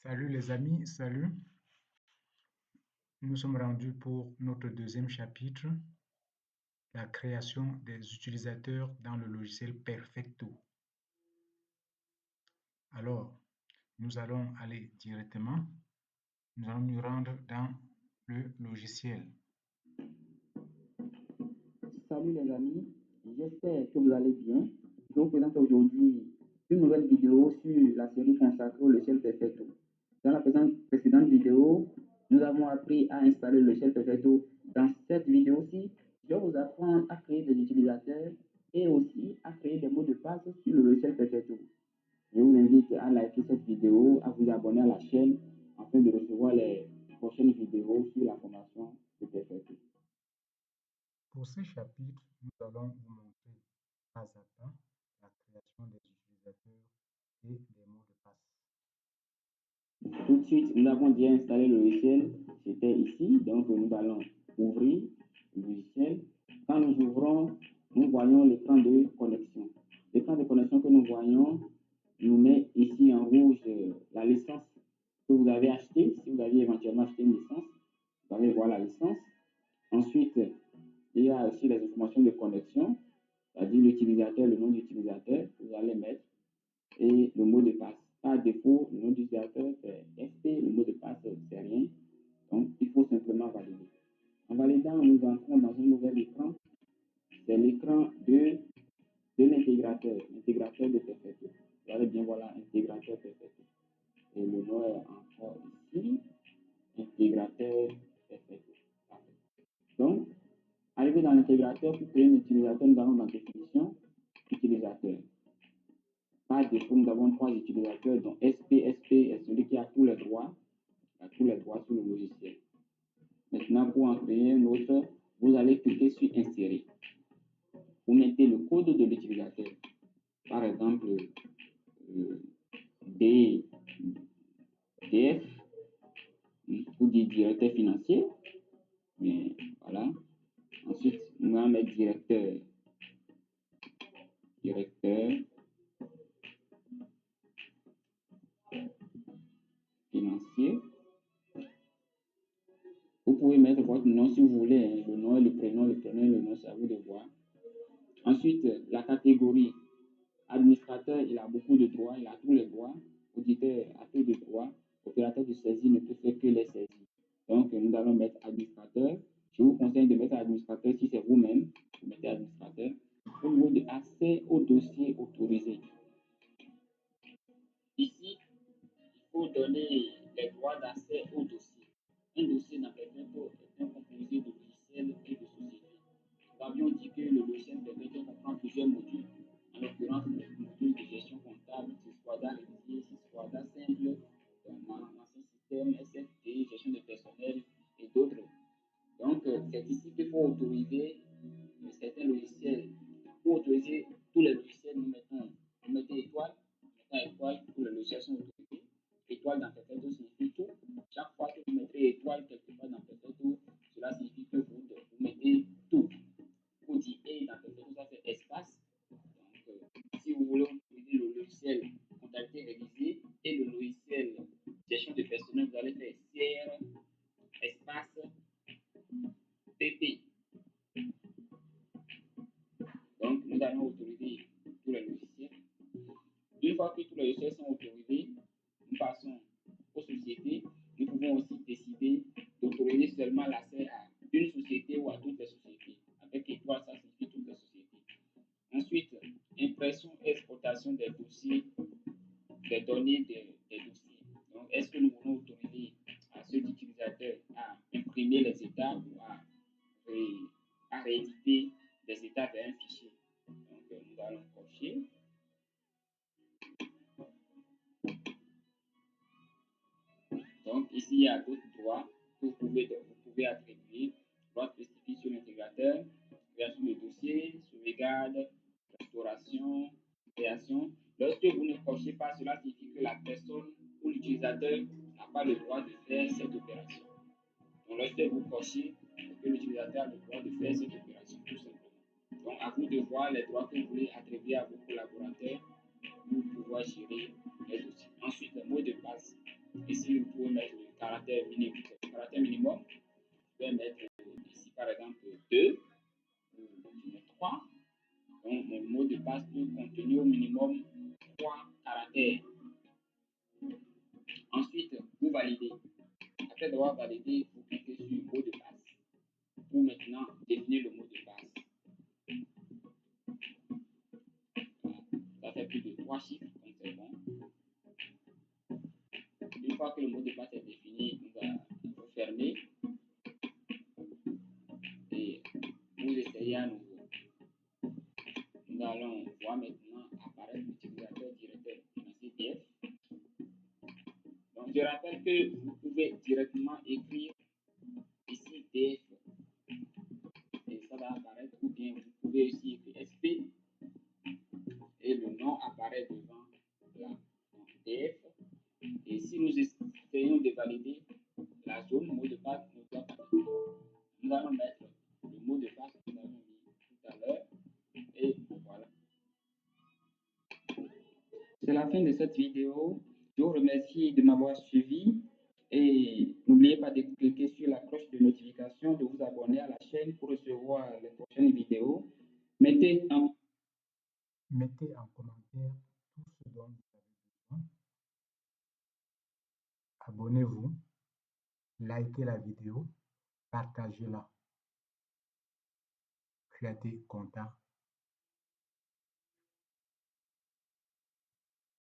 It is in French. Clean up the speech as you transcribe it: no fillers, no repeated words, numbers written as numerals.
Salut les amis, salut. Nous sommes rendus pour notre deuxième chapitre, la création des utilisateurs dans le logiciel Perfecto. Alors, nous allons aller directement, nous allons nous rendre dans le logiciel. Salut les amis, j'espère que vous allez bien. Je vous présente aujourd'hui une nouvelle vidéo sur la série consacrée au logiciel Perfecto. Dans la précédente vidéo, nous avons appris à installer le logiciel Perfecto. Dans cette vidéo-ci, je vais vous apprendre à créer des utilisateurs et aussi à créer des mots de passe sur le logiciel Perfecto. Je vous invite à liker cette vidéo, à vous abonner à la chaîne afin de recevoir les prochaines vidéos sur la formation de Perfecto. Pour ce chapitre, nous allons vous montrer pas à pas la création des utilisateurs et des mots de passe. Tout de suite, nous avons déjà installé le logiciel. C'était ici. Donc, nous allons ouvrir le logiciel. Quand nous ouvrons, nous voyons l'écran de connexion. L'écran de connexion que nous voyons nous met ici en rouge la licence que vous avez achetée. Si vous avez éventuellement acheté une licence, vous allez voir la licence. Ensuite, il y a aussi les informations de connexion, c'est-à-dire l'utilisateur, le nom d'utilisateur que vous allez mettre et le mot de passe. Par défaut, le nom d'utilisateur c'est SP, le mot de passe c'est rien. Donc, il faut simplement valider. En validant, nous entrons dans un nouvel écran. C'est l'écran de l'intégrateur, l'intégrateur de Perfecto. Vous allez bien voir l'intégrateur Perfecto. Et le nom est encore ici, intégrateur Perfecto. Donc, arrivé dans l'intégrateur, pour créer un utilisateur, nous allons dans définition, utilisateur. Par défaut, nous avons trois utilisateurs, dont SP est celui qui a tous les droits, sur le logiciel. Maintenant, pour en créer un autre, vous allez cliquer sur Insérer. Vous mettez le code de l'utilisateur. Par exemple, DF, ou dit directeur financier. Mais voilà. Ensuite, on va mettre directeur financier. Vous pouvez mettre votre nom si vous voulez, le nom et le prénom, le nom, c'est à vous de voir. Ensuite, la catégorie. Administrateur, il a beaucoup de droits, il a tous les droits. Auditeur a tous les droits. Opérateur de saisie ne peut faire que les saisies. Donc, nous allons mettre administrateur. Je vous conseille de mettre administrateur si c'est vous-même. Vous mettez administrateur. Au niveau de accès au dossier autorisé. Ici, il faut donner les droits d'accès au dossier. Un dossier dans Perfecto est composé de logiciels et de sociétés. Nous avions dit que le logiciel Perfecto comprend plusieurs modules. En l'occurrence, le module de gestion comptable, Sysquada révisé, Sysquada simple, un ancien système, SFT, gestion de personnel et d'autres. Donc, c'est ici qu'il faut autoriser certains logiciels. Pour autoriser tous les logiciels, nous mettons étoile. Mettons étoile, tous les logiciels sont autorisés. Étoile dans Perfecto signifie tout. Chaque fois que vous mettrez étoile quelque part dans Perfecto, cela signifie que vous mettez tout. Vous dites et dans Perfecto, ça fait espace. Donc, si vous voulez utiliser le logiciel comptabilité révisée et le logiciel gestion de personnel, vous allez faire CR espace PP. Donc, nous allons autoriser tous les logiciels. Une fois que tous les logiciels sont autorisés, nous passons aux sociétés. Nous pouvons aussi décider d'autoriser seulement l'accès à une société ou à toutes les sociétés. Avec étoile, ça signifie toutes les sociétés. Ensuite, impression et exportation des dossiers, des données des dossiers. Donc, est-ce que nous voulons autoriser à cet utilisateur à imprimer les états ou à rééditer les états vers un fichier? Donc, nous allons cocher. Donc, ici, il y a d'autres droits que vous pouvez attribuer. Droit spécifique sur l'intégrateur, création de dossier, sauvegarde, restauration, création. Lorsque vous ne cochez pas, cela signifie que la personne ou l'utilisateur n'a pas le droit de faire cette opération. Donc, lorsque vous cochez, que l'utilisateur a le droit de faire cette opération, tout simplement. Donc, à vous de voir les droits que vous voulez attribuer à vos collaborateurs pour pouvoir gérer les dossiers. Ensuite, le mot de passe. Ici, vous pouvez mettre le caractère minimum. Je vais mettre ici, par exemple, 2 ou 3. Donc, mon mot de passe peut contenir au minimum 3 caractères. Ensuite, vous validez. Après avoir validé, vous cliquez sur le mot de passe pour maintenant définir le mot de passe. Voilà. Ça fait plus de 3 chiffres, donc c'est bon. Une fois que le mot de passe est défini, vous fermez et vous essayez à nouveau. Nous allons voir maintenant apparaître l'utilisateur directeur financier DF. Donc, je rappelle que vous pouvez directement écrire ici DF et ça va apparaître, ou bien vous pouvez aussi écrire SP et le nom apparaît devant là. Donc, DF. Et si nous essayons de valider la zone mot de passe, nous allons mettre le mot de passe que nous avons mis tout à l'heure et voilà. C'est la fin de cette vidéo. Je vous remercie de m'avoir suivi et n'oubliez pas de cliquer sur la cloche de notification, de vous abonner à la chaîne pour recevoir les prochaines vidéos. Mettez en commentaire tout ce dont vous avez besoin. Abonnez-vous, likez la vidéo, partagez-la. Créatez contact.